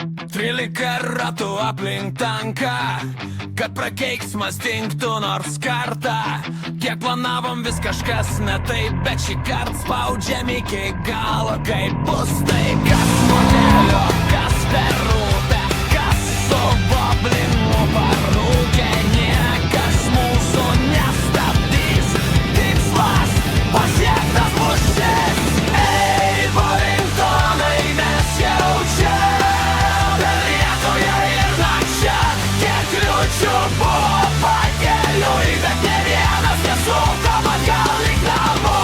13 ratų aplink tanką, kad prakeiksmas dingtų nors kartą. Kiek planavom, vis kažkas ne taip, bet šį kartą spaudžiam iki galo. Kaip bus tai, kas modelio, kas per upę, kas su boblinu parūkė. Niekas mūsų nestabdys, tikslas pasiektas bus šis. Ei, Varingtonai, mes jau čia. Buvo pakeliui, bet ne vienas nesuko man gal link namų.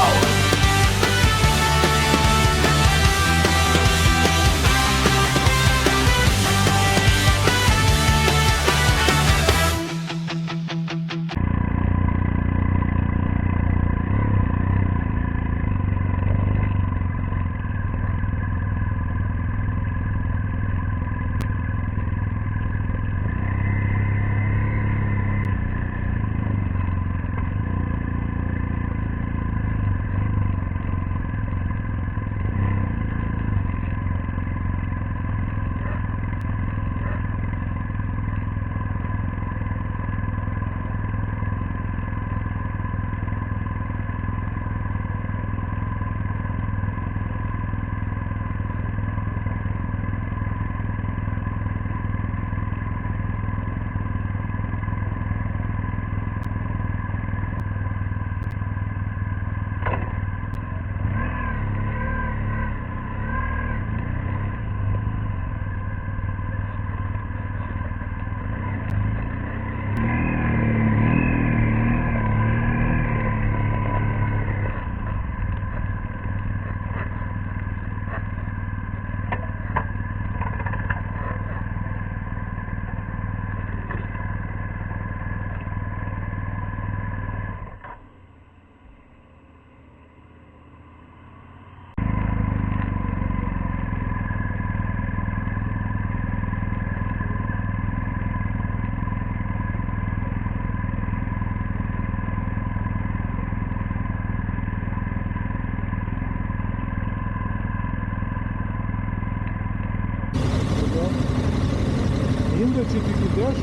Инда, что ты кидаешь?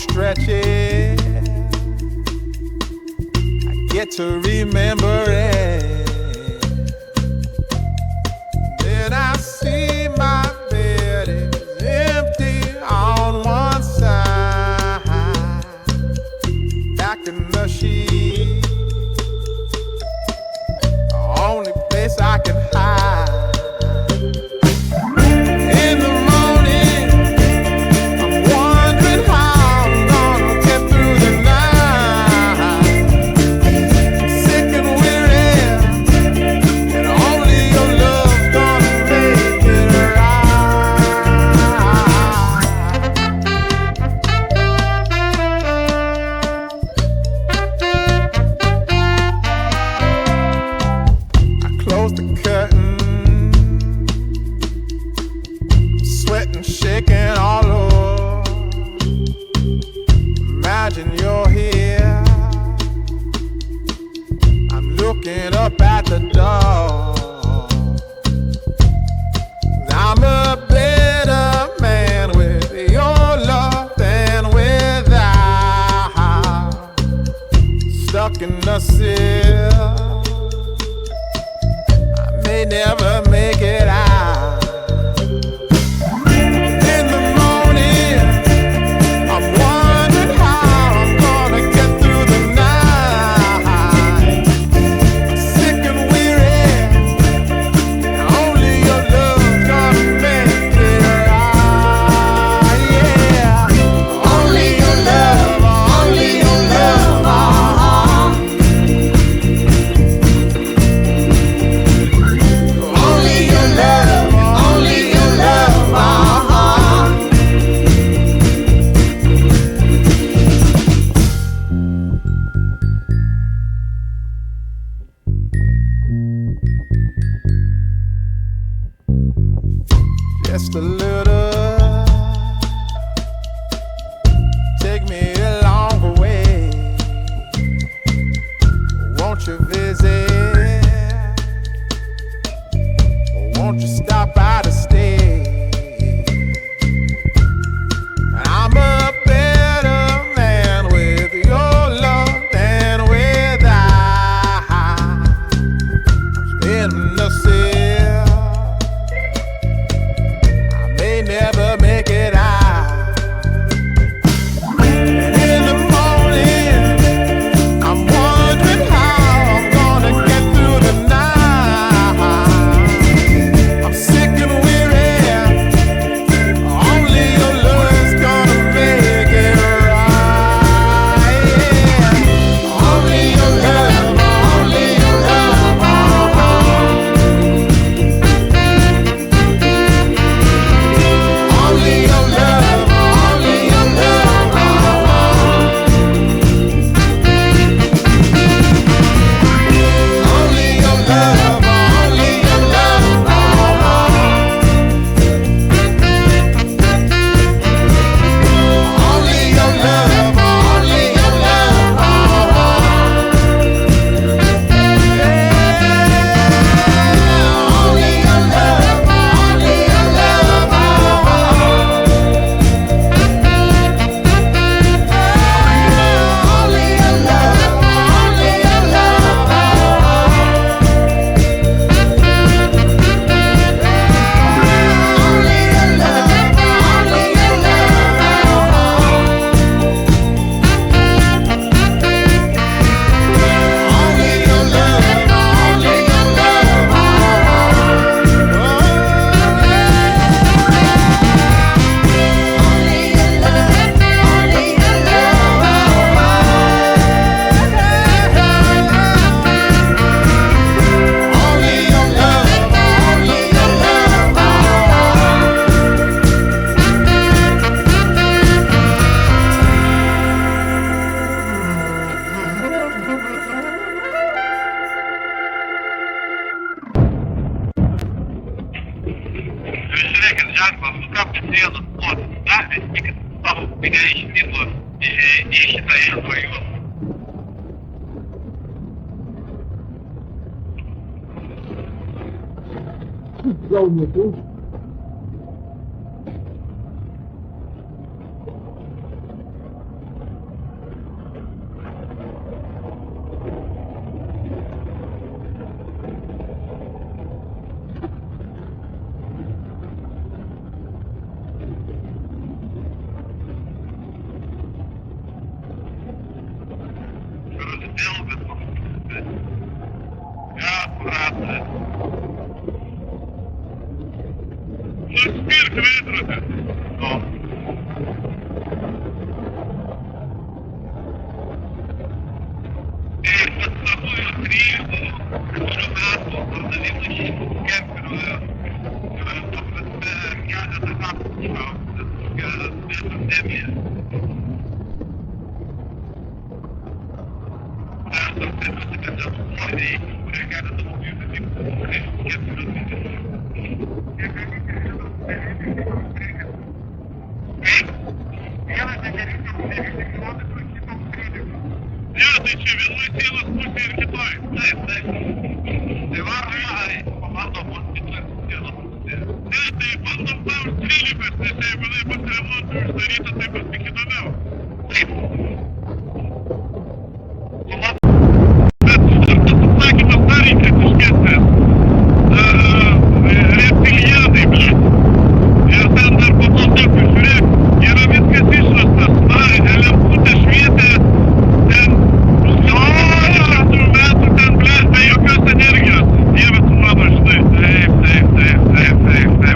stretches, I get to remember it. Then I see my bed is empty on one side, back in the sheet, the only place I can hide. In the morning, I'm wondering how I'm gonna get through the night. Sick and weary, and only your love's gonna make it right. I close the curtain, sweating, shaking all over. Imagine you're here. I'm looking up at the door. I'm a better man with your love than without. Stuck in the cell, I may never make it out. In the morning, I'm wondering how I'm gonna get through the night. Sick and weary, and only your love's gonna make it right. Yeah, only your love, only your love. Only your love, only your love. Just a little, take me along the way. Won't you visit? Won't you stop by to stay? I'm a better man with your love than without. In the cell, I may never make it out. And in the morning, I'm wondering how I'm gonna get through the night. I'm sick and weary, only your love's gonna make it right. Yeah. Only your love, only your love. Only your love, only your love. Only your love, only your love. Only your love, only your love. Only your love, only your love. Only your love, only your Шрекин, Жанков, как ты стрелок, вот, да, ведь меня еще не было, не считая твою. Já o meu. ryto taip ir tik įdomiau. Taip. Bet atsakymas dar įkritiškesnis. Reptilianai, blėt. Ir ten dar po to taip, žiūrėk, yra viskas išrastas. Na, lemputė švietė, ten 200 metų ten, blėt, be jokios energijos. Dieve tu mano, žinai. Taip.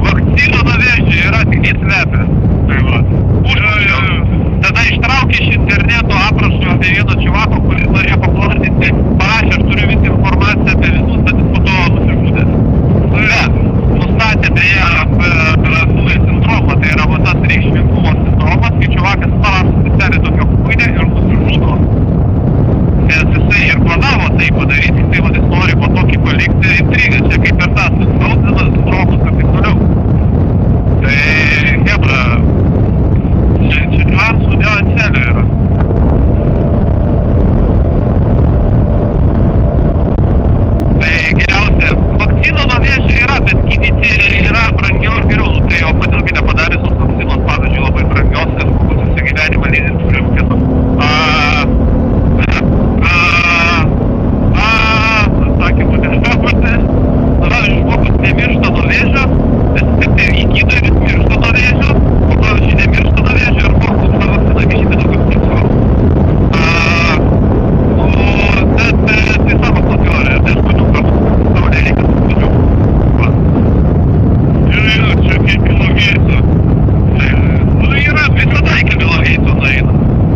Vakcino nuvežė, yra tik neslepia. Tai va. Užmušiau. Tada ištraukė iš interneto aprašą apie vieną čivako, kuris norėjo paplatinti. Parašė, aš turiu visą informaciją apie visus, bet jis po to nusižudė. Bet nustatė beje sindromą, tai yra va tas reikšmingumo sindromas, kai čivakas parašo specialiai tokią kuinę ir nusižudo. Nes jisai ir planavo tai padaryti, tai va jis nori po tokį palikti intrigą, čia kaip ir tas Snowdenas, sindromas ir taip toliau. Tai, hebra, čia niuansų dėl celio yra. Tai geriausia, vakcino nuo vėžio yra, bet gydyti yra brangiau ir geriau. Tai o kodėlgi nepadarė tos vakcinos, pavyzdžiui, labai brangios, kad žmogus visą gyvenimą lydint turi rūkėtų. Atsakymų nežinau, žmogus nemiršta nuo vėžio, nes tik tai įgydo ir jis miršta nuo vėžio, o pavyzdžiui nemiršta nuo vėžio ir mokslas tą vakciną gydyti daug apsitso. Tai sąmokslo teorija, tai žmonių kartu savo nereikia žmonių. Ir čia kaip Bilo Geitso. Nu yra, visada iki Bilo Geitso nueina.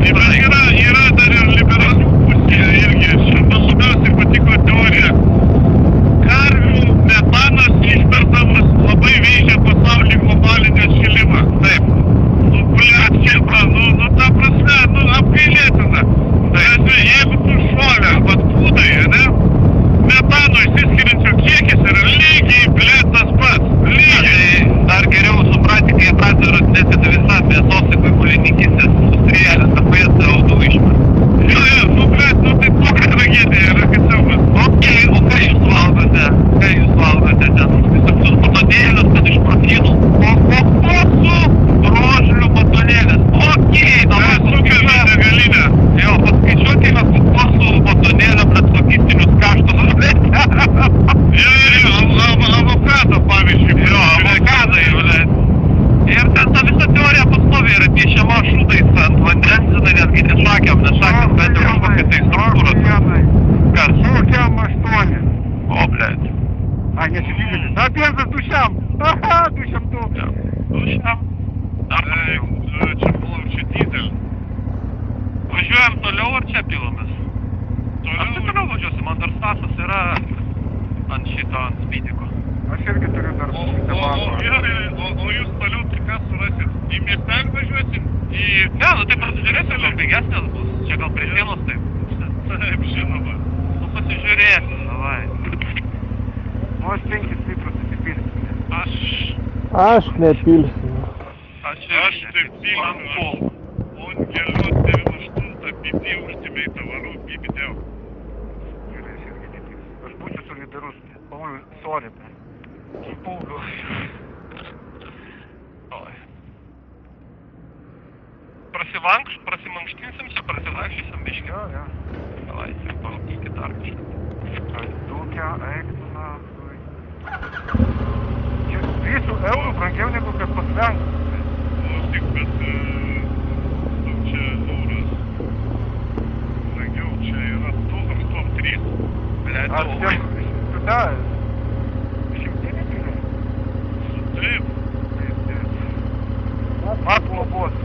Yra dar ir liberalių pusė irgi. Man labiausiai patiko teorija. Karvių metanas išmetamas labai veikia pasaulį globalinį atšilimą. Taip. Nu, blėt, chebra, nu ta prasme, apgailėtina. Taip. Jeigu tu šuolė, vat kūdai, ne? Metano išsiskiriančio kiekis yra lygiai, blėt, tas pats. Lygiai. Dar geriau supranti, kai jie pradeda ratinėti visą mėsos ir gyvulininkystės industrijalės, kad jie CO2 išmeta. Jo, nu blėt, nu tai tokia tragedija yra, kad siaubas. Okei, o ką jūs valgote? Ten visokius batonėlius, ten iš proteinų. Kokosų drožlių batonėlis. Okei, dabar sukelia degalinę. Jo, paskaičiuokime kokosų batonėlio pret logistinius kaštus. Jo, avokado, pavyzdžiui. Jo, avokadai, blėt. Ir ten ta visa teorija pastovi yra piešiama šūdais ant vandens, netgi nešakiam, bet jau kažkokia tai struktūra. Kas? Šūkiam 8. O, blėt. Nesipylinis. Benzas dušiam. Aha, dušiam tu. Dušiam. Dar čia pilam, čia dizel. Važiuojam toliau ar čia pilomės? Aš tai toliau važiuosiu, man dar Stasas yra ant šito, ant spydiko. Aš irgi turiu dar šitą vakarą. O jūs toliau tai ką surasit? Į miestelį važiuosim? Ne, nu tai pasižiūrėsim, gal pigesnės bus. Čia gal prie sienos taip. Taip, žinoma. Nu pasižiūrėsim, davai. Nu aš 5 litrus įsipilsiu. Aš nepilsiu. Aš taip pilsiu. On geliu 98 bibi užtimiai tavarų, bibi dėl. Gerai, aš irgi nepilsiu. Aš būčiau solidarus. Pauliu, sorry. Pauliu. Oi. Prasimankštinsim čia, prasilaikšysim biškį. Jo. Davai, parūkykit dar kažką. Dukia, eiktų nafui. Čia 200 eurų brangiau negu kad pas Lenkus. Nu, tik, bet čia euras brangiau, čia yra 2 ar 3. Blėt, Ar čia, tu da, šimtinį piliai? Taip. Atlobos.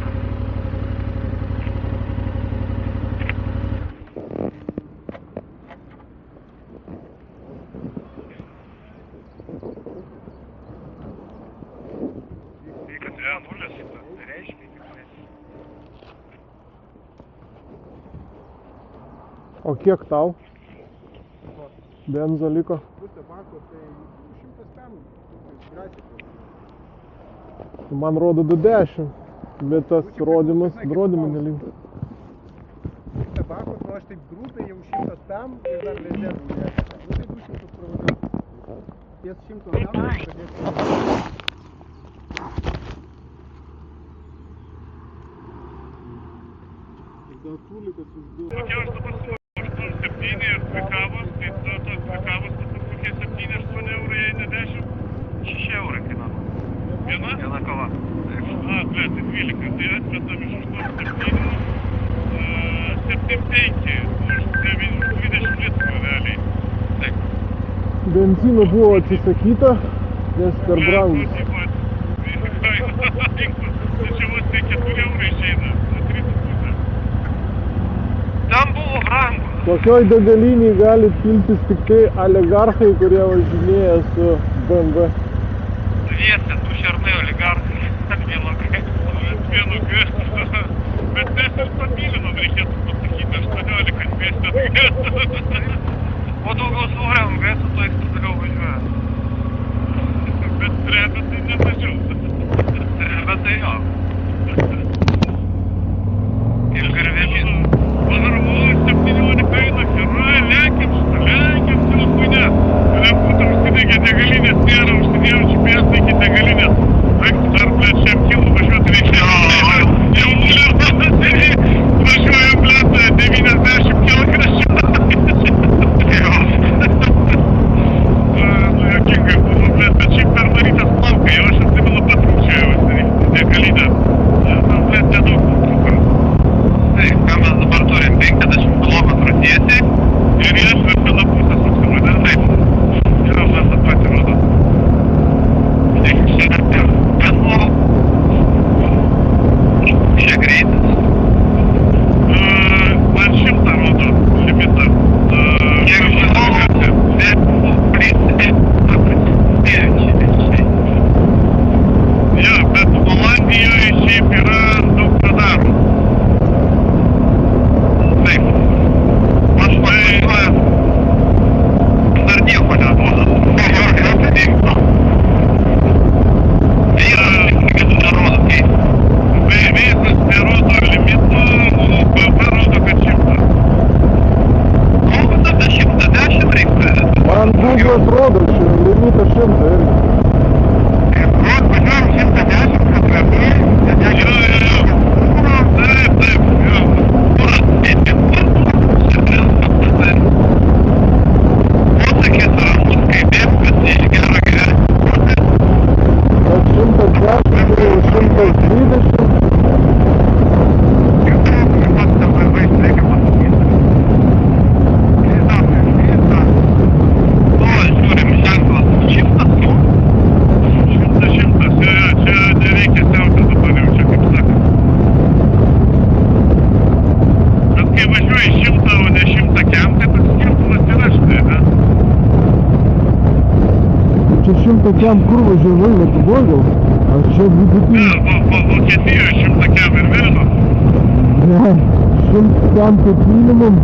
O kiek tau? Benzo liko? Pusė bako, tai 100 pem, drąsiai. Man rodo 20, bet tas rodymų nelinko. Pusė bako, nu aš taip grubiai jau 100 pem ir dar rezervų nešia. Nu tai 200 pravažiuoju. Ties 100 pem pradėsiu. Kokie aš dabar suvokiu, 7 ir 2 kavos, tai tos 2 kavos turbūt kokie 7-8 eurai, ne 10? 6 eurai kainavo. Viena? Viena kava. A, ble, tai 12, tai atmetam iš 8-7, 7-5, už 20 litrų realiai. Taip. Benzino buvo atsisakyta, nes per brangus. Tai čia vos tai 4 eurai išeina, 3,5. Ten buvo brangu. Tokioj degaliniai gali piltis tik tai oligarchai, kurie važinėja su BMW. Dviese, du šernai oligarchai. Vienu gaisu. Vienu gaisu. Bet mes ir pamylinom, reikėtų pasakyti, 18 200 gaisu. O daugiau svorio gaisu, tuo ekstremaliau važiuoja. Bet trebė tai nemažiau. Bet tai jo. Ir garvežys. Padarvau, 17 eina, heroj, lekiam šitą, telefone. Telefutą užsidegė degalinės, nėra, užsidėjau GPS iki degalinės. Eik, dar, blėt, šiam kilų važiuoti reikėjo. Jau nuliu, važiuoju, blėt, 90 kilogramų. Nu, jokingai buvo, blėt, bet šiaip per marytės plaukai, jau aš atsimenu patrūkčiojausi degalinę. Nu, blėt, nedaug trūko. Tai, ką mes dabar turim 50 km tiesiai. Ir jie atvertė lapusą suksimą, ne? Taip. Ir man tą patį rodo. Taip, šiandien ten buvo. Čia greitis. Man 100 rodo limitą. Kiek žinau, bet buvo prisidėjusiai. Jo, bet Olandijoje šiaip yra daug radarų. Taip. Aš važiuoju. Dar nieko neduoda. Limitų nerodo, keista. Vėjas nerodo limito, o PP rodo, kad 100. O, tada 110 reiktų. Man Google'as rodo, čia limitas 100 irgi. Važiuojam 110, kad realiai. Jo. Taip, jo. Kuras, kaip Posakis ramus, kaip bėbkas, iš gero gyvenimo. Bet 110, 120. Žiūrim ženklas 100. Čia nereikia siautis dabar jau čia, kaip sakant. Bet kai važiuoji 100, o ne 100 kem, tai toks skirtumas yra štai, ne? Čia 100 kem kur važiavai, Lietuvoj gal? Ar čia Ne, vidutinį? Vokietijoje 100 kem ir vėliau. Ne, 100 kem kaip minimum.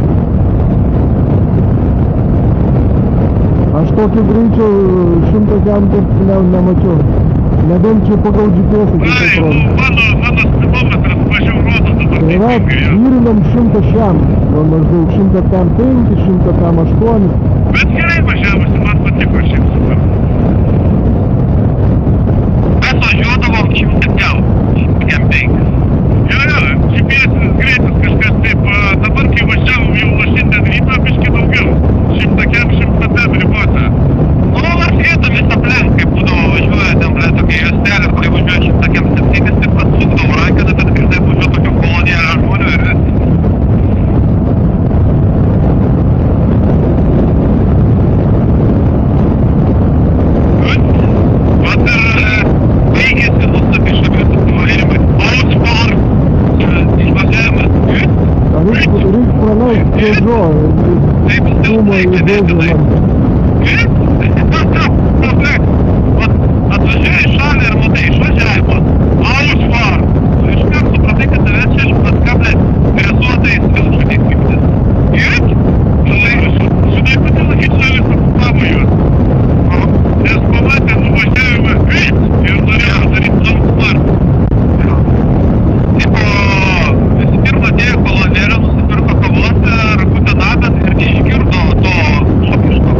Aš tokio greičio 100 kem taip nemačiau. Nebent čia pagal GPS, kaip Ai, atrodo. mano spidometras mažiau rodo dabar Tai yra, teisingai. Jo. tyrinam 100 šiam, va maždaug 100 kem 5, 100 kem 8. Bet gerai važiavusi, man patiko šiaip super. Mes važiuodavom 100 kem 5. Jo, GPS greitis kažkas taip, dabar kai važiavom jau nuo šiandien ryto, biški daugiau. 100 kem 100 ribose. Nu, mes vietomis aplink, kaip būdavo važiuoja ten, ble, tokia juostelė, kai važiuoja 100 kem 7, taip pat sukdavo rankeną, kad greitai važiuoja tokių kolonėlę žmonių ir viskas. Vat ir Baigėsi nuostabi šabių susivarimai. Auspark! Išvažiavimas. Reikia praleist prie žo, Taip, sumą į tenai. Atvažiuoji į šalį ir matai išvažiavimą. Auspark! Iš karto supratai, kad tave čia paskablė dresuotais vilkšuniais kryptis. Ir? žinai, kodėl Hitleris okupavo juos? Nes pamatė nuvažiavimą greit ir norėjo daryti daug spartų. Tipo, visų pirma, atėjo kolonėlė, nusipirko kavos, rakutę nagas ir neišgirdo to šokiško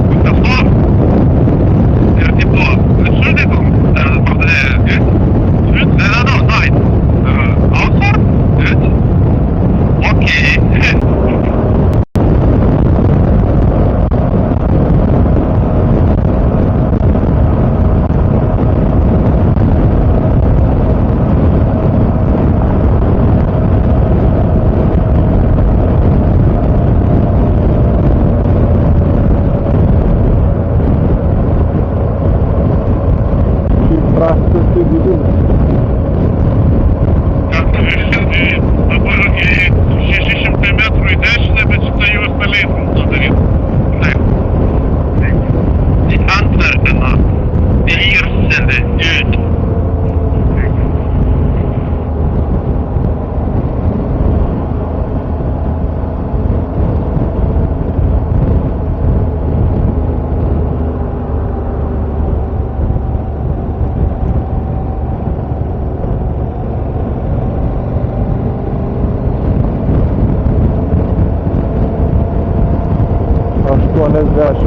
80.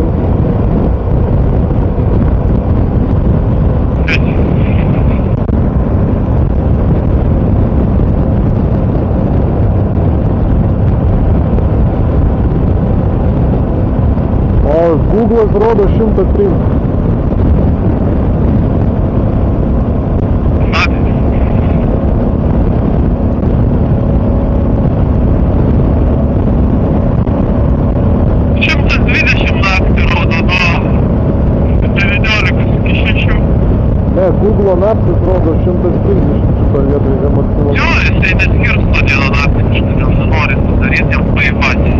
O Google'as rodo 103. Google Maps rodo 130 šitoje vietoje yra maksimalus. Jo, jisai neskirsto dieną naktį, kažkodėl nenori sudaryti jam paimati.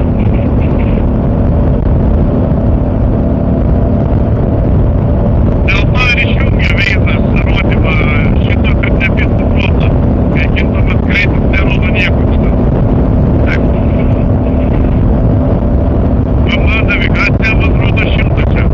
Dėl to ir išjungia veizas rodymą šito, kad nepirktų protą. Kai kintamas greitis nerodo nieko šitą. Taip. Mama navigacija man rodo 100 čia.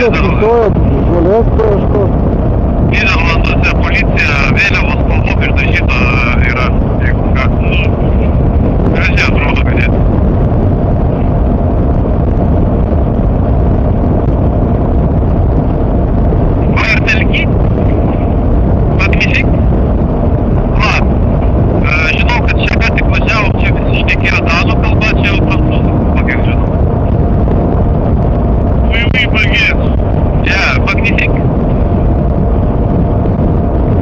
Nesustoja žolės paieškos. Nyderlanduose policija vėliavos spalvom išdažyta yra, jeigu ką. Gražiai atrodo ganėtinai. Va ir telki? Magnific? Va, žinau, kad čia ką tik važiavom, čia visi šnekėjo danų kalba, čia jau prancūzų kalba, kiek žinau. Oui, baguette. Yeah, magnific.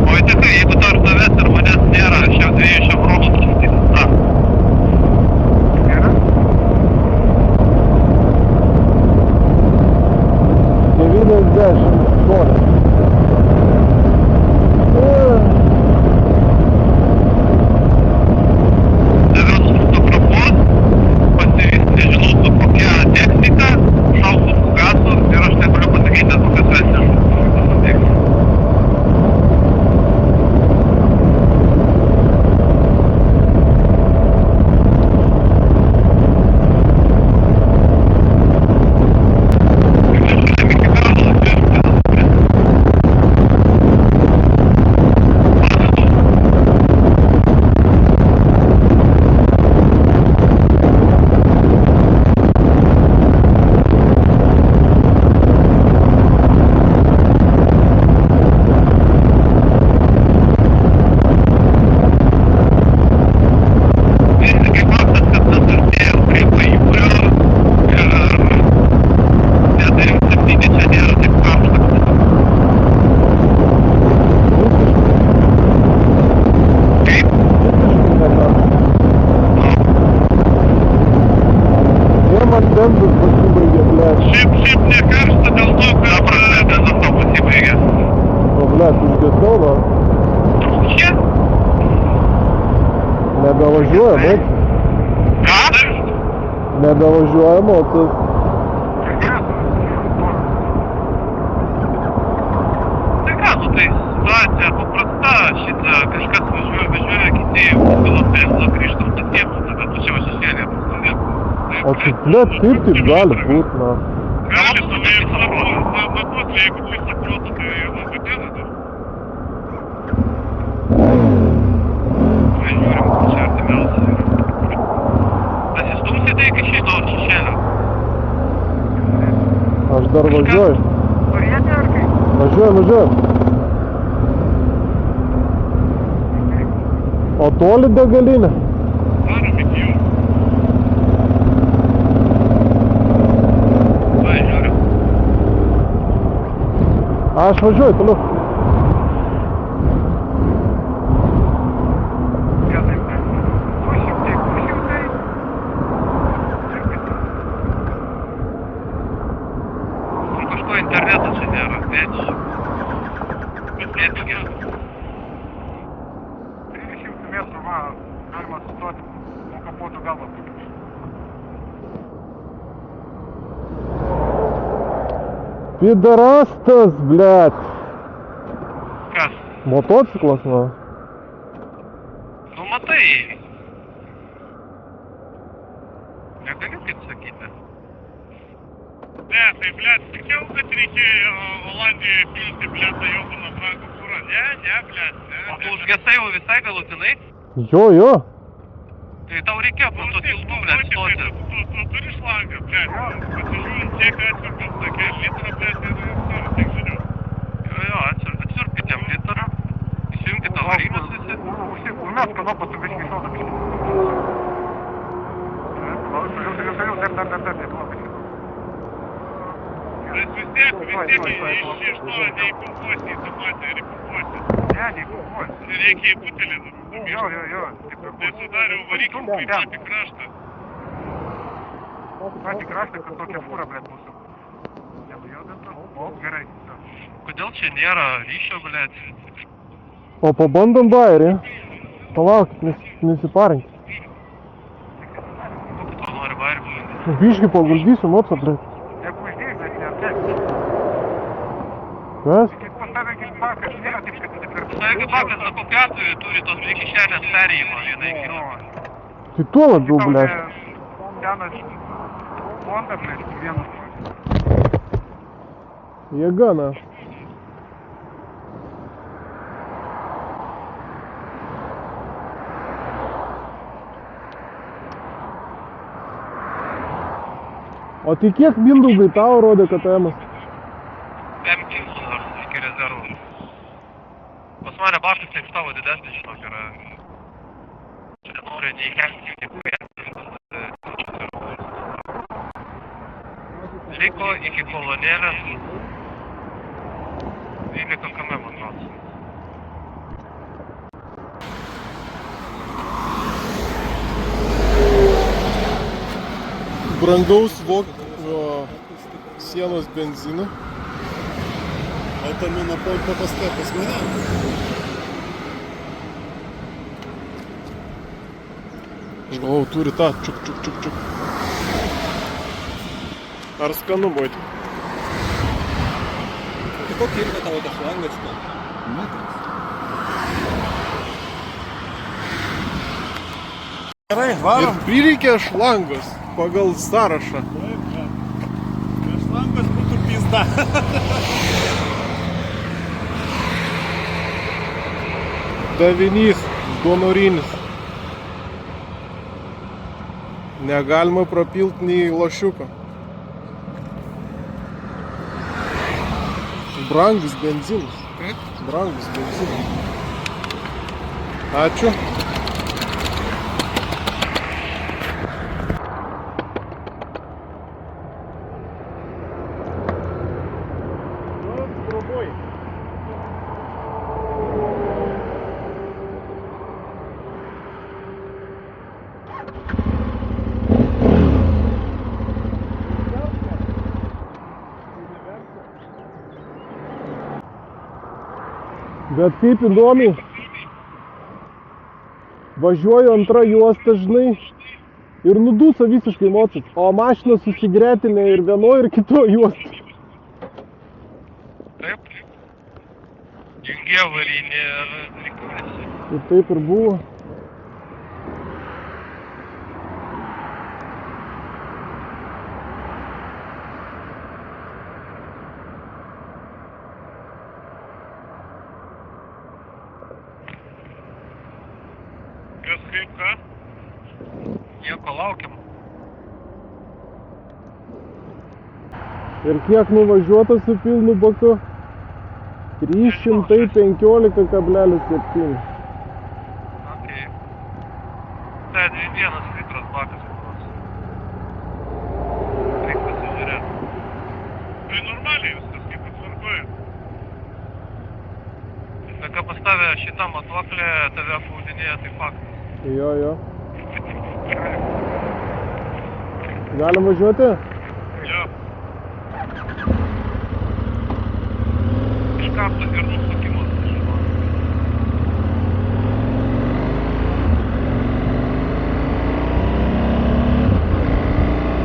Oi, tikrai, jeigu tarp tavęs ir manęs nėra, šią 200 eurų sustytas, na. Nėra? 90 žmonės. Daviau nufotografuot, pasivysti, nežinau, su kokia technika, šausiu su gasu ir aš negaliu pasakyti, nes kokias vesnės šausiu techniką. Šiaip nekaršta dėl to, kad benzinas to pasibaigė. O, blėt, užgesau, va. Čia? Nebevažiuojam, eik. Ką? Nebevažiuojam, o tas... Tai ką, nu tai situacija paprasta, šitą kažkas važiuoja, kiti užpila benzą, grįžtam patiems, tada tu čia šešėlė pastovėt. O tai, blėt, kaip taip gali būt, na? Gali stovėti matuoti, jeigu visą protą, tai vadina, tai. Žiūrim, čia artimiausia yra. Pasistumsi tai iki šito šešėlio. Aš dar važiuoju. Turėti ar kaip? Važiuoju. O toli degalinė? Varom iki jų. Va, žiūrim. Aš važiuoju, toliau. Internetas čia nėra, tėčiai. Bet tėčiai gerai. 300 metrų, va, galima sustoti, po kapoto galvą pakišti. Пидорастас, блядь. Kas? Motociklas, nu. Nu, matai. Negaliu kaip sakyti. Ne, tai, blėt, sakiau, kad reikėjo Olandijoje pilti, blėt, tą jobaną brangų kurą. Ne, blėt, ne. O tu užgesai jau visai galutinai? Jo. Tai tau reikėjo po to tiltų, blėt, stoti. Tu turi šlangą, blėt. Pasižiūrint, kiek atsirkam, sakė, litrą, blėt, ir savo tiek žinių. Jo, atsirpkit jam litrą. Įsijungkit avarinius visi. Mes kanopą su biškai sodą biškai. Bet vis tiek iš to neįpumpuosi į tą patį ir įpumpuosi. Ne, neįpumpuosi. Reikia į butelį. Jo. Tai sudariau variklį į patį kraštą. Patį kraštą, kad tokia fūra, blėt, mūsų. Nenujodinta? O, gerai. Kodėl čia nėra ryšio, blėt? O pabandom bairį. Palaukit, nesiparinkit. Kokį tu nori bairį pažinti? Biškai paguldysiu, motsa, blėt. Jeigu uždėjai, blėt, neaptėk. Kas? Tik pas tave gilbakas nėra taip, kad taip ir... Taigi bakas, na kokiu atveju turi tos dvi kišenės perėjimą vieną į kitą. Tai tuo labiau, blėt. Senas fonda, blėt, vienas. Jėga, na. O tai kiek Mindaugai tau rodė KTM-as? M15 dar iki rezervų. Pas mane bakas taip tavo didesnis, žinok, yra. Čia nenori nei kelti, nei kujėti. Liko iki kolonėlės 12 km, man atrodo. Brangaus sienos benzino. Это мы на полпопаска посмотрим. O, turi tą čiuk. Ar skanu būti? Tai kokį irgi tavo tą šlangą? Gerai, Ir varom. prireikė šlangos pagal sąrašą. Šlangas būtų pizda. Davinys, donorinis. Negalima prapilt nei lašiuko. Brangus benzinas. Brangus benzinas. Ačiū. Bet kaip įdomiai, važiuoju antrą juostą, žinai, ir nudusa visiškai mocas, o mašina susigretinė ir vienoje ir kitoje juostą. Taip. Jungia avarinė ar reikalas. Ir taip ir buvo. Kas kaip ką? Nieko laukiam. Ir kiek nuvažiuota su pilnu baku? 315,7. Okay. Tai 21 litras bakas būs. Reik pasižiūrėti. Tai normaliai viskas kaip atvarkoja. Tai ką pas tave šitą matuoklę tave apgaudinėja, tai faktas. Jo. Galim važiuoti? Jo. Iš karto ir nusukimas, žinok.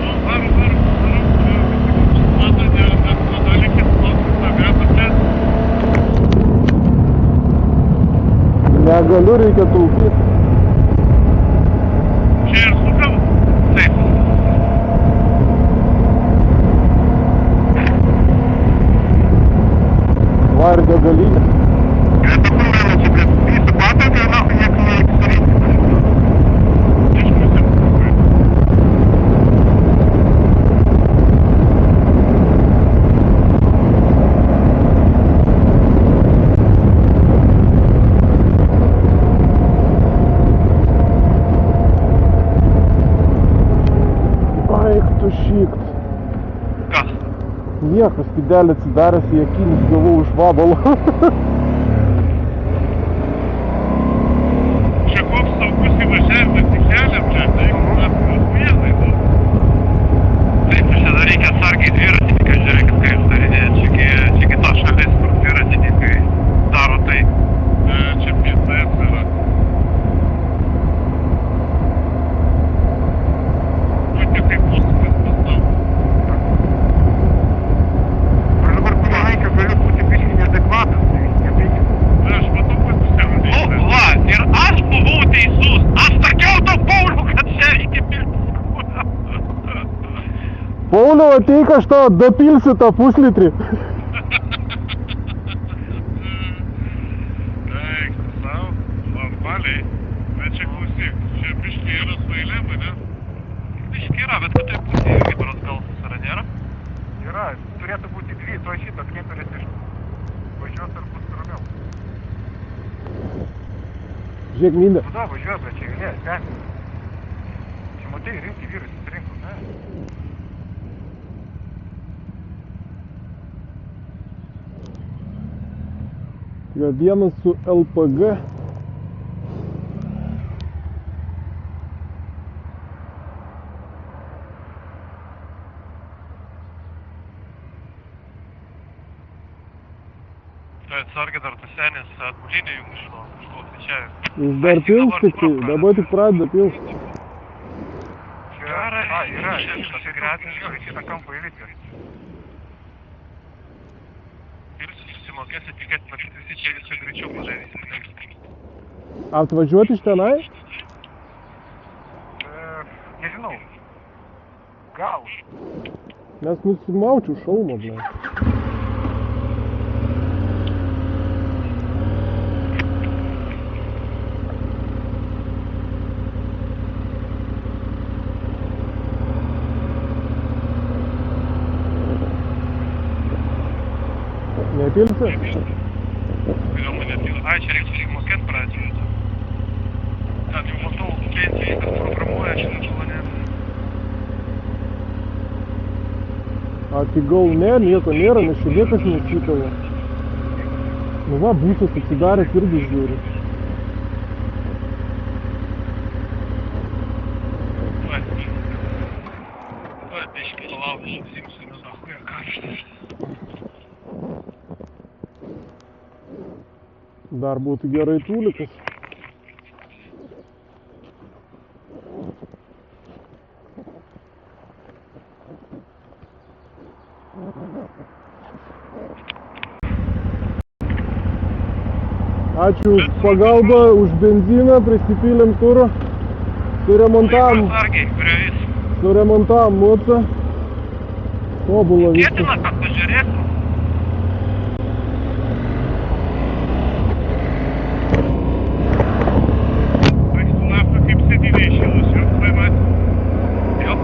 Nu, varom. Mato, ne, mes tada likit negaliu, reikia taupyti. Čia ir sukam? Taip. Va ir degalinė. Это проблема тебе. И ситуация, нахуй, некого Ai, tu šykt. Kas? Niekas, skydelė atsidaręs, į akinis gavau iš vabalo. Čia koks saugus įvažiavimas į kelią, bля, tai vienai, nu. Taip, čia dar reikia atsargiai dviratininkai, žiūrėkit, kai jūs darinėjate. Čia kita šalis, kur dviratininkai daro tai. Čia pėsės yra. Pati kaip posūkis pasau. Aš dabar kurį galiu būti biškai neadekvatas, tai nebeikim. Aš matau, kad pusiau Nu, va, ir aš buvau teisus. Aš sakiau to Pauliu, kad čia reikia pilti kurą. Pauliau, ateik, aš tau dapilsiu tą puslitrį. Eik, sau, normaliai. Bet čia klausyk, čia biškai yra su eilėm, ne? Biškai yra, bet kad tai pusė irgi beros galsas yra, nėra? Yra, turėtų būti dvi, to šitas kemperis iš važiuos ar bus ramiau. Žiūrėk, Mindė. Nu da, važiuoja, bet čia eilė, ten. Čia matai, rimti vyrai susirinko, ne? Jo vienas su LPG. Tai atsargiai dar tas senis atbulinė jums iš to, tai čia... Jis dar pils tik tai, dabar tik pradeda pils. Čia, yra, šitas gretas, šitą kampą įlipti. Ir susimokėsi, tikėtina, kad visi čia greičiau padarys. Atvažiuoti iš tenai? Nežinau. Gal. Nes nusimaučiau šalmą, ble. Nepilsi? Kodėl man nepila? Ai, čia reikia susimokėti pradžioje. Ten jau matau, klientai, kas programuoja šitą kolonėlę. A, tai gal ne, nieko nėra, nes čia niekas nesikala. Nu va, būsas atsidaręs irgi žiūri. Va, biškai palaukiu, išsimsiu, nes achuja karštas. Dar būtų gerai tūlikas. Ačiū už pagalbą, už benziną, prisipylėm kuro. Suremontavom mocą. Tobulą viską. Kėtina, kad pažiūrėsim. Vaistų nafta kaip sėdynė iššilus, jau tai matė. Jo.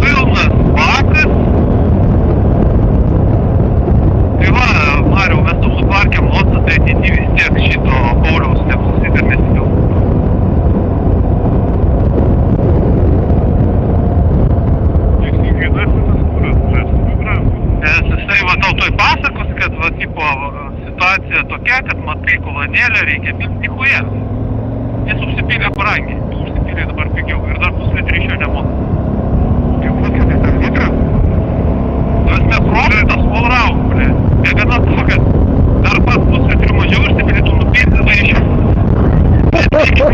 Pilnas bakas. Tai va, Mariau, mes tau suparkėm mocą, tai ateity vis tiek šito Pauliaus neklausyt ir nesipilti. Teisingai, dar tas kuras, bet labai brangus. Nes jisai va tau toj pasakos, kad va tipo situacija tokia, kad matai kolonėlę reikia pilti nichuja. Jis užsipylė brangiai, užsipylė dabar pigiau ir dar puslitrį iš jo nemoka. Kaip puslitrį per litrą? Tas mes profitas volrau, ble. Negana to, kad dar pats puslitrį mažiau užsipylė, tu nupilti, tai iš jo. Bet reikia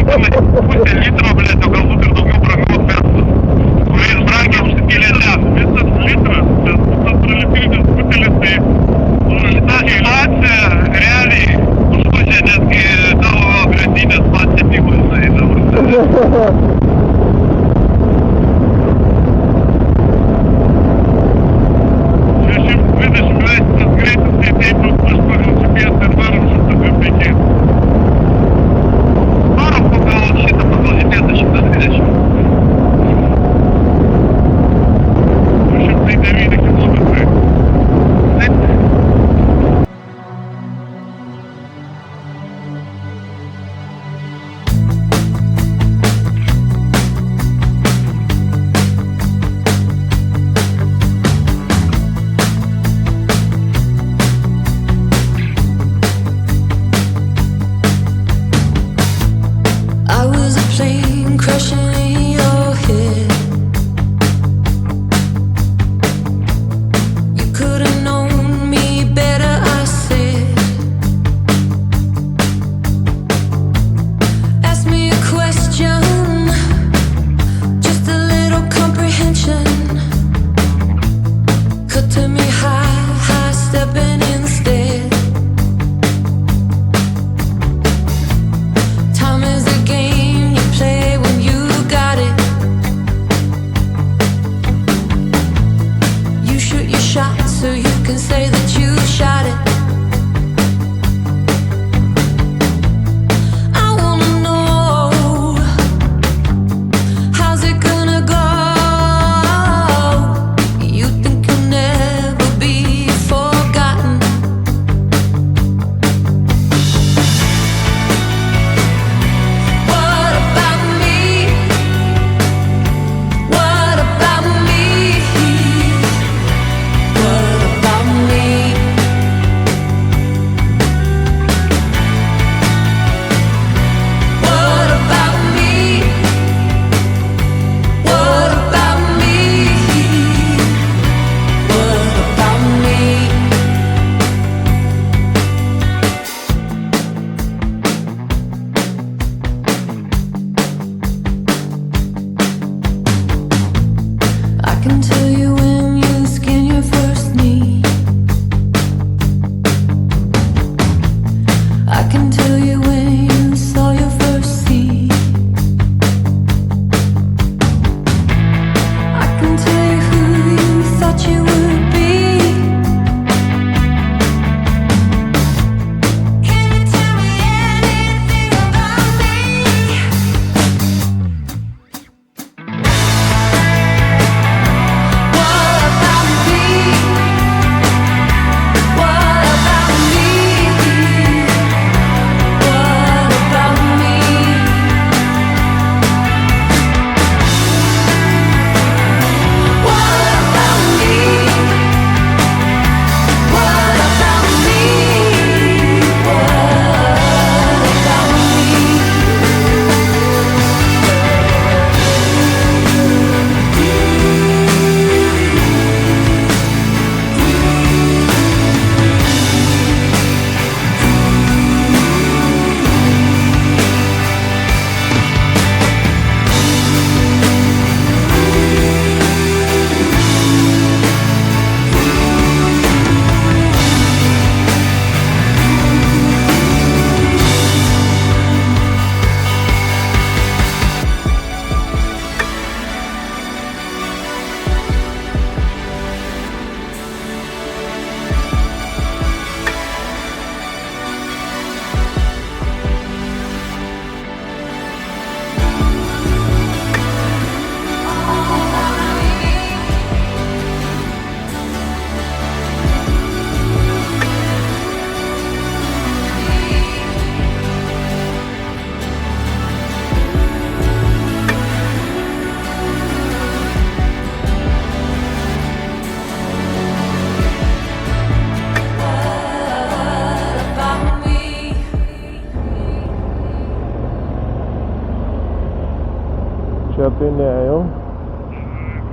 čia tai ne jau.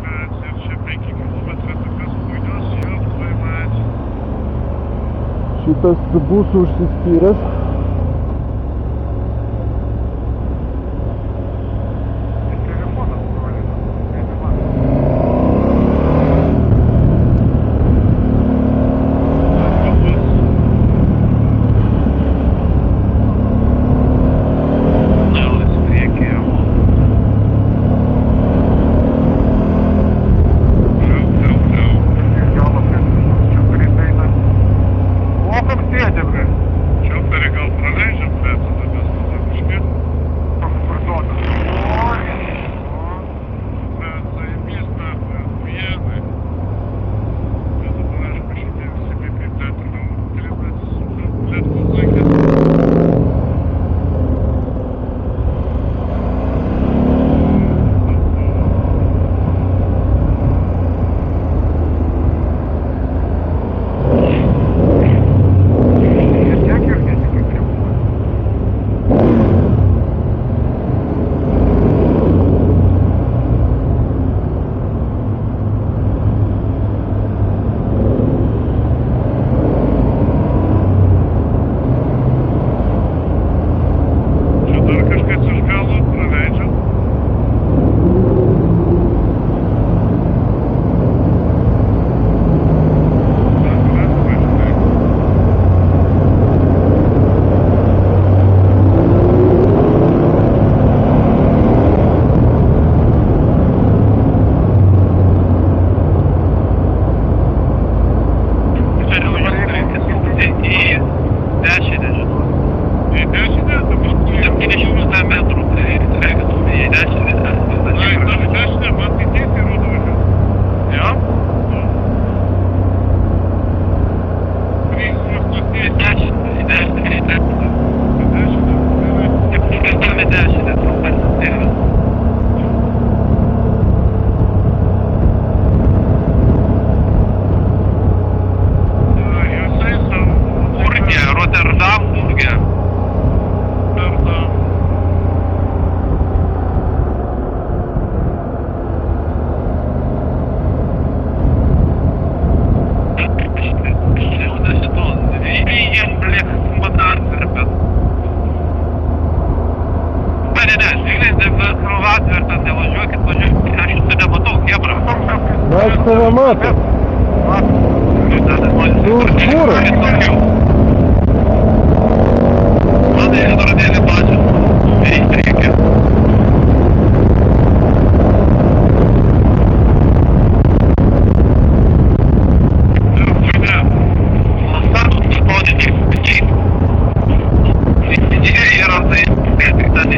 Bet ir čia 5 kilometrai tokios puikios, jau labai mačiau. Šitas bus užsispyręs. Telefonas broliai. Naujas priekį jau. Mokam sėdė, bre. Čiauperį gal praleidžiam, bet tada mes tada kažkaip. Toks vartotas. Bet zaimys nafai, vienai. Bet dabar aišku šitie visi kaip ten toliau trinatis, bet kur laikės. Ir tiek ir netikiu griuvo. Čia dar kažkas iš galo praleidžiam. Toliau jūs turite sukti į dešinę, žinot. Į dešinę, dabar kur jau. 700 metrų, tai reikia sukti į dešinę. Na, į tą dešinę, man tai tiesiai rodo važiuoti. Jo? Trys juostos Į tiesiai. dešinę, į dešinę, į dešinę. Į dešinę, gerai. Taip, užkirtame dešinę, trumpesnė. Tai yra. Jūs eisam. Burgė, Rotterdam, Burgė. Rotterdam. Jau nesiton. Jiem lieka matansir, bet... Ne, žiūrėjai, Kroatiją ir ten nevažiuokit, važiuokit. Aš jūsų nematau, Hebra. Na, aš tave matau. Tu už fūrą. Man į veidrodėlį pačią. Į priekį.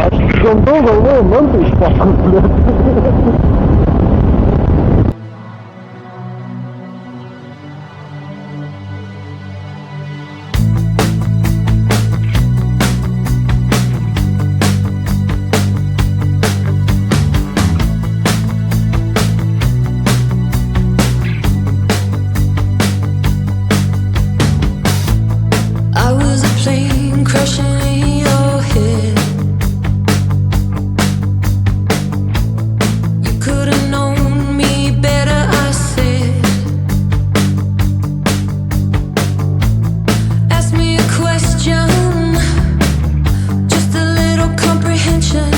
Aš gandau galvoju, man tai išpako, blėt. I was a plane crashing in your head. You could have known me better, I said. Ask me a question, just a little comprehension.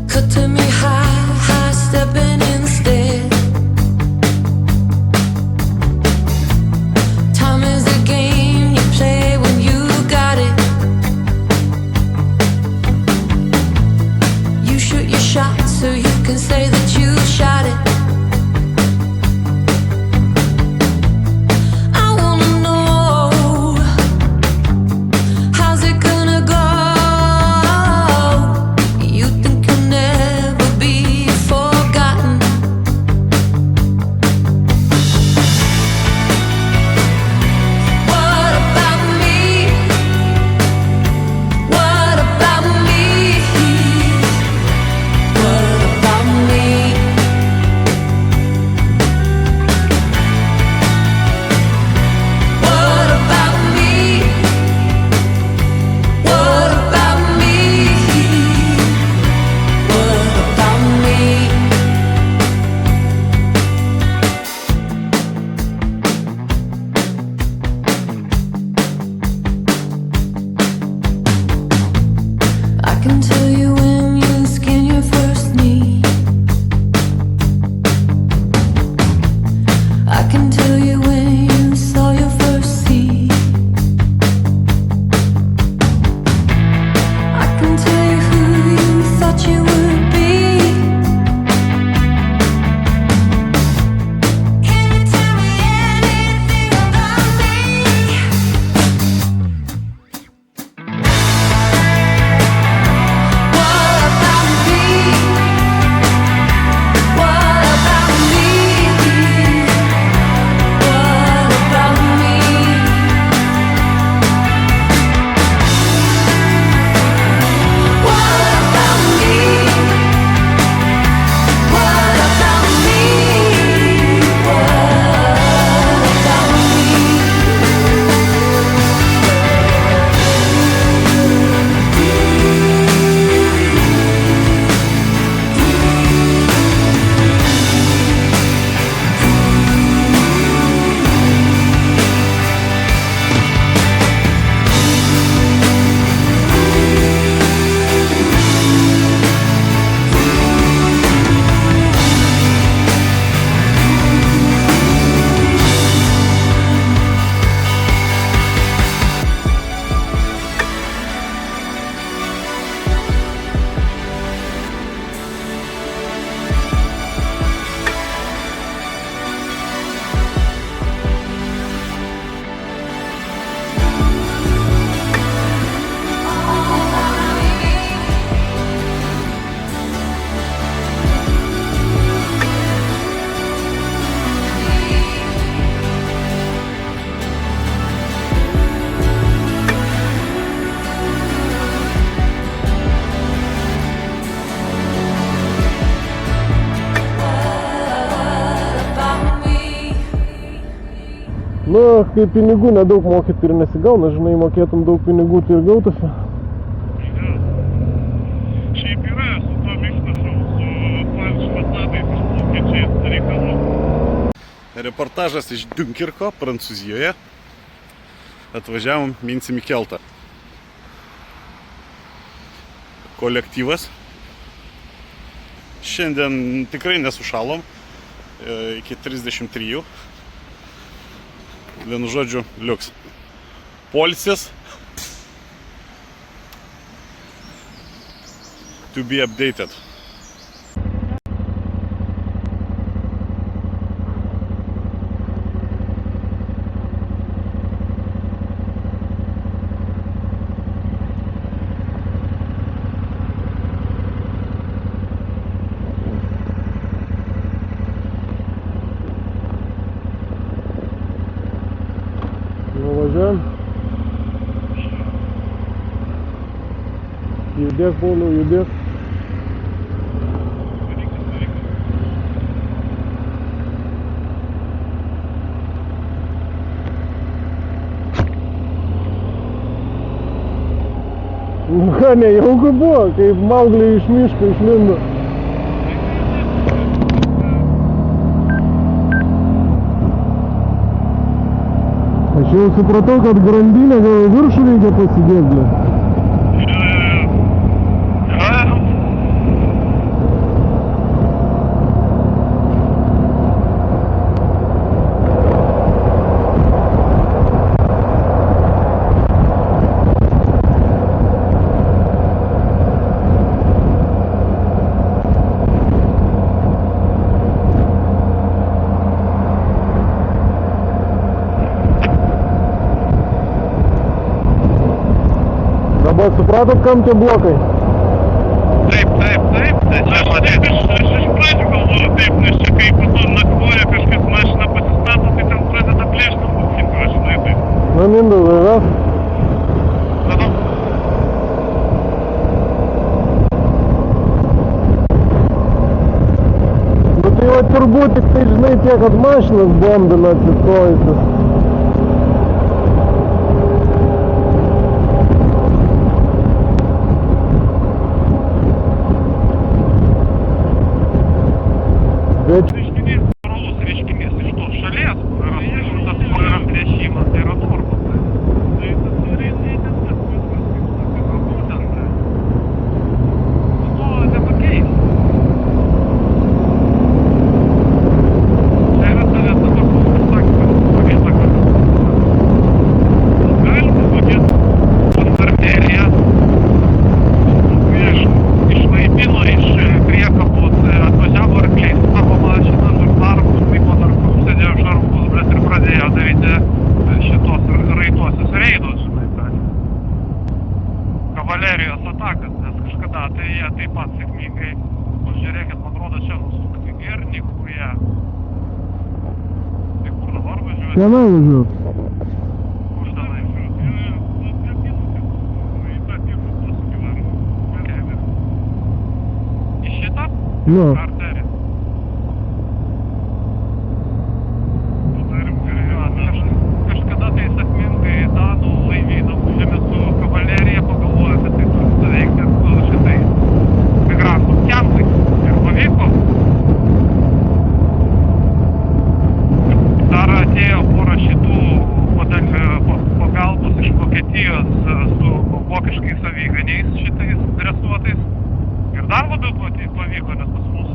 Cut to me high stepping instead. Time is a game you play when you got it. You shoot your shot so you can say that you shot it. I wanna know, how's it gonna go? You think you'll never be forgotten. What about me? What about me? What about me? Nu, kai pinigų nedaug mokėti ir nesigauna, žinai, mokėtum daug pinigų, tai ir gautųsi. Šiaip yra su tuo išnašau, su švatabais išplaukiančiais reikalų. Reportažas iš Dunkirko, Prancūzijoje. Atvažiavom, minsim į keltą. Kolektyvas. Šiandien tikrai nesušalom. Iki 33. Vienu žodžiu, liuks. Poilsis. To be updated. Nuvažiuojam. Judėk, Pauliau, judėk. Nu ką, nejauku buvo, kaip Maugliai iš miško išlindo. Aš jau supratau, kad grandinę gal viršų reikia pasidėti, ble. Dabar supratot, kam tie blokai? Taip. Tai čia matyt, aš iš pradžių galvoju taip, nes čia kai po to nakvoja kažkas mašiną pasistato, tai ten pradeda plėšti ūkininką, žinai, taip. Na, Mindaugai, yra? Tada Nu tai va turbūt tik tai, žinai, tiek, kad mašinas bombina atsistojusius. Bet reiškinys, normalus reiškinys iš tos šalies, kur yra sušiltas, kur yra plėšimas, tai yra norma. Tai tas yra įdėtas, būtent. To nepakeis. Tai yra tavęs dabar pasakymas, pakeis sakas. Galima pakeisti arteriją. Išvaipino iš priekabos, atvažiavo arkliais su savo mašiną, žarnarkus, vyko narkus, sėdėjo šarvus, bet ir pradėjo daryti šitos raituosius reidus, žinai, tai. Kavalerijos atakas, nes kažkada tai jie taip pat sėkmingai, pažiūrėkit, man rodo, čia nusukti ir nikuja. Tai kur dabar važiuoti? tenai važiuot. Kur tenai? Į šitą? Nu. Arteriją. Kažkada tai sėkmingai danų laivyną užėmė su kavalerija, pagalvojo, kad tai turi suveikti su šitais migrantų kempais. Ir pavyko. Dar atėjo pora šitų pagalbos iš Vokietijos su vokiškais aviganiais šitais dresuotais. Ir dar labiau pavyko, nes pas mus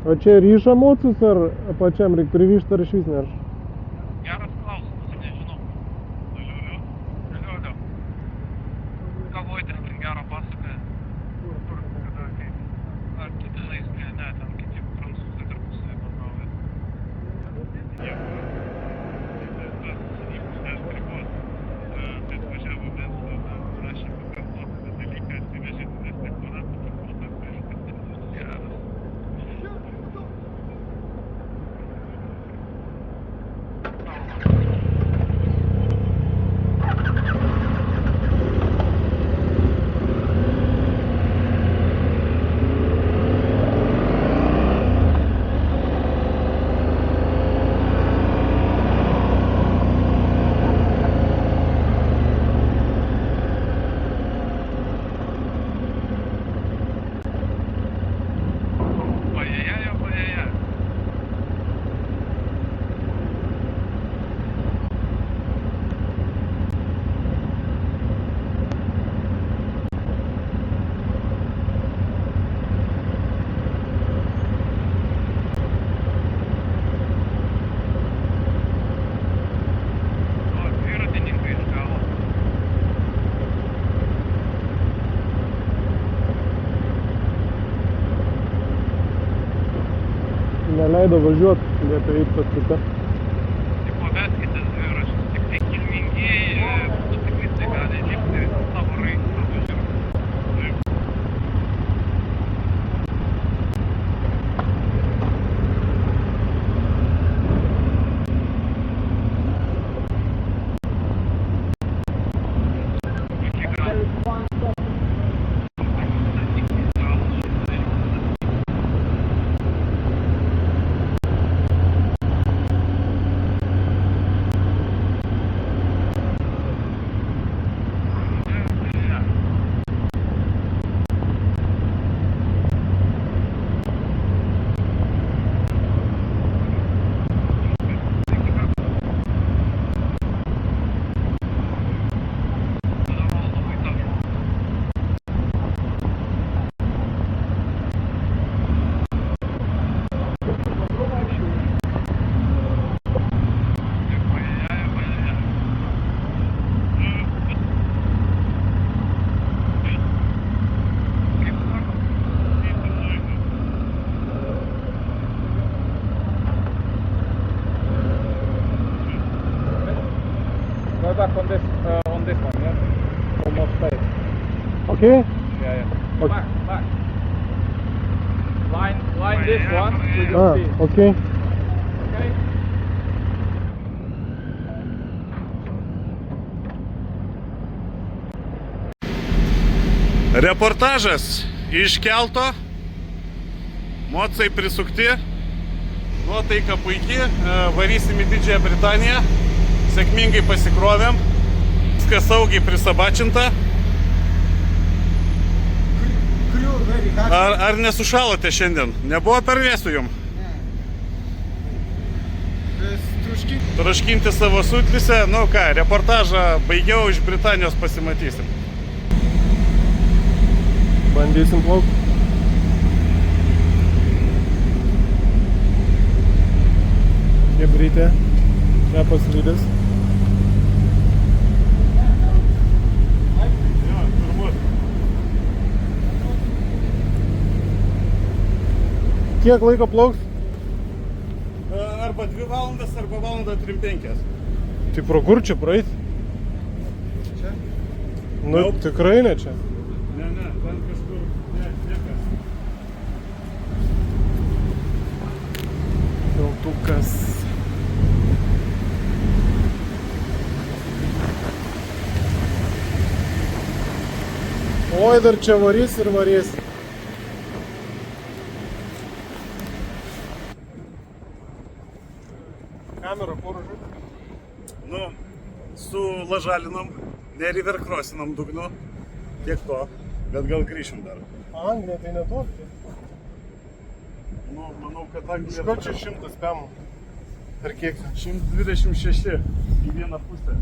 O čia ryša mocus ar pačiam reikia pririšti ar išvis nerš? Geras klausimas, nežinau. Liulio. Ką Vojtas ten gero pasakoja? Kur, kada, kaip? Ar tu tenais, ne, ten kiti prancūzai tarpusavy bendrauja. Neleido važiuoti, liepė eiti pėstute. Tipo, veskite dviračius, tik tai kilmingieji motociklistai gali lipti savo raistą važiuoti. Iki galo. Go back on this one, yeah? Almost straight. Okay? Yeah. Okay. Back. Line this one with your А, feet. окей. Okay? Reportažas iš kelto. Mocai prisukti. Nuotaika puikiai. Varysim į Didžiąją Britaniją. Sėkmingai pasikrovėm. Viskas saugiai prisabačinta. Ar nesušalote šiandien? Nebuvo per vėsų jum? Troškinti savo sutlise. Nu ką, reportažą baigiau, iš Britanijos pasimatysim. Bandysim plaukti. Chebrytė. Čia paslydęs. Jo, turbūt. Kiek laiko plauks? Arba 2 valandas, arba valandą 3-5. Tai pro kur čia praeit? Čia? Nu, Nope. tikrai ne čia. Ne, ten kažkur. Ne, niekas. Keltukas. Oi, dar čia varys ir varys. Kamera kur žodžiu? Nu, su lažalinom, neriverkrosinom dugnu. Tiek to, bet gal grįšim dar. Anglija tai netokti. Nu, manau, kad Anglija... Iš ko čia 100 pemų? Per kiek? 126 į vieną pusę.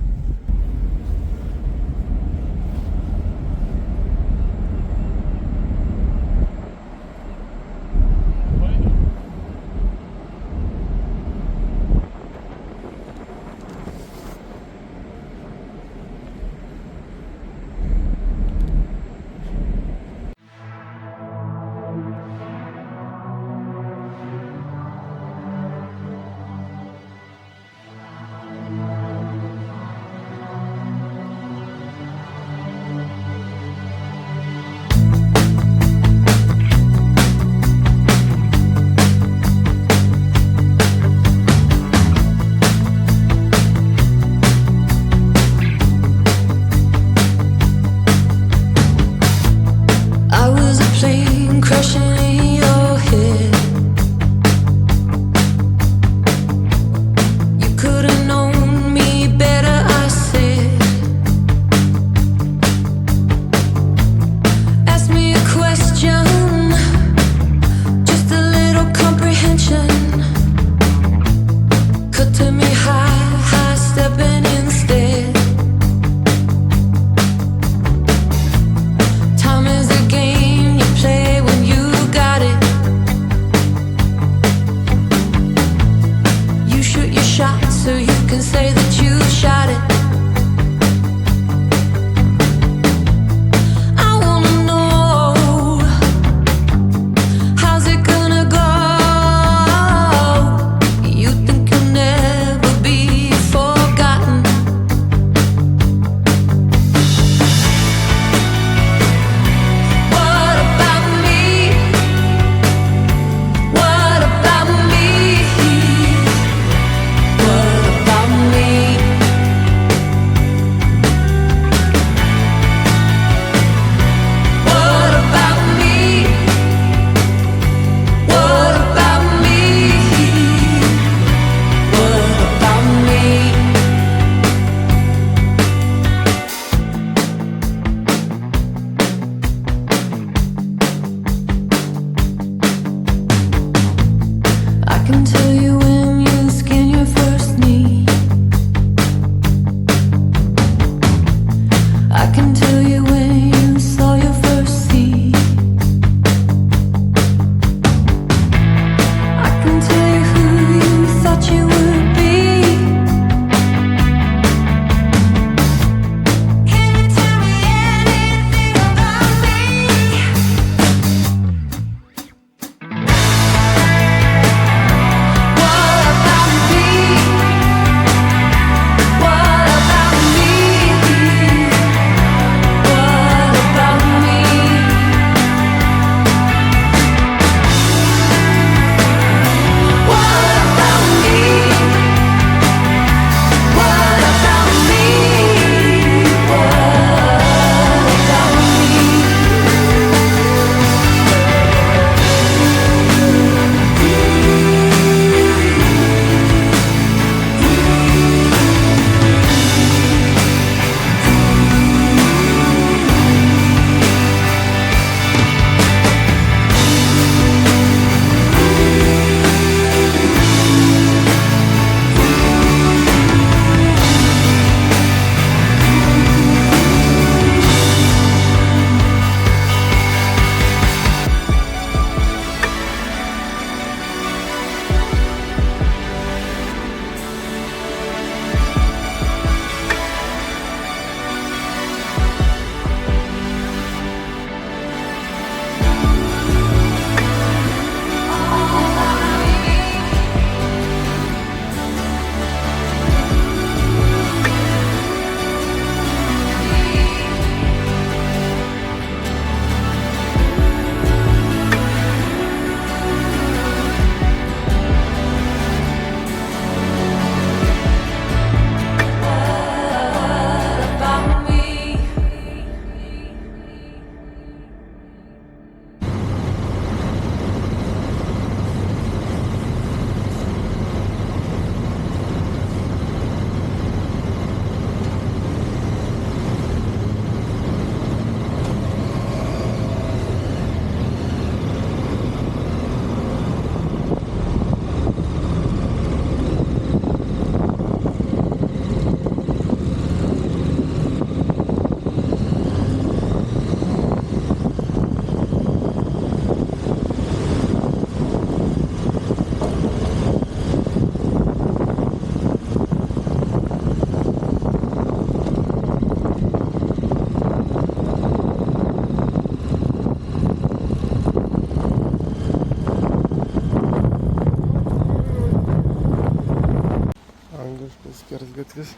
gatvis.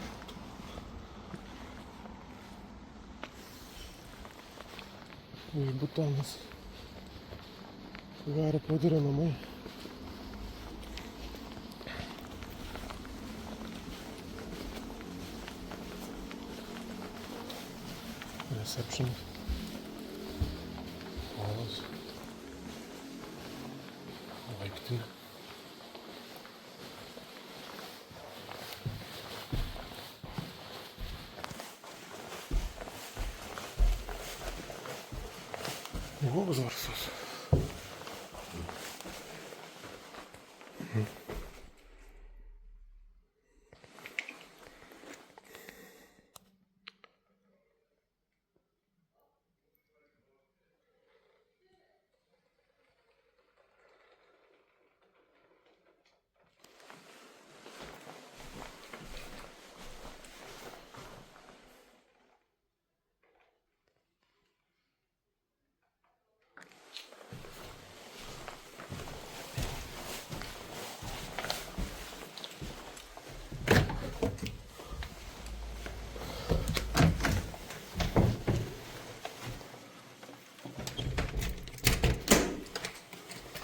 Butanas. Vario Poderio namai. Reception. Halas. Laiptinė. Zarsas.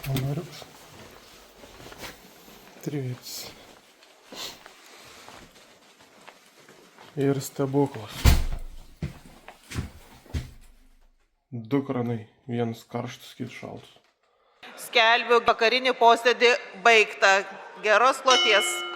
Kamarius. Trys. Ir stebuklas. 2 kranai. Vienas karštas, kitas šaltas. Skelbiu vakarinį posėdį baigtą. Geros kloties.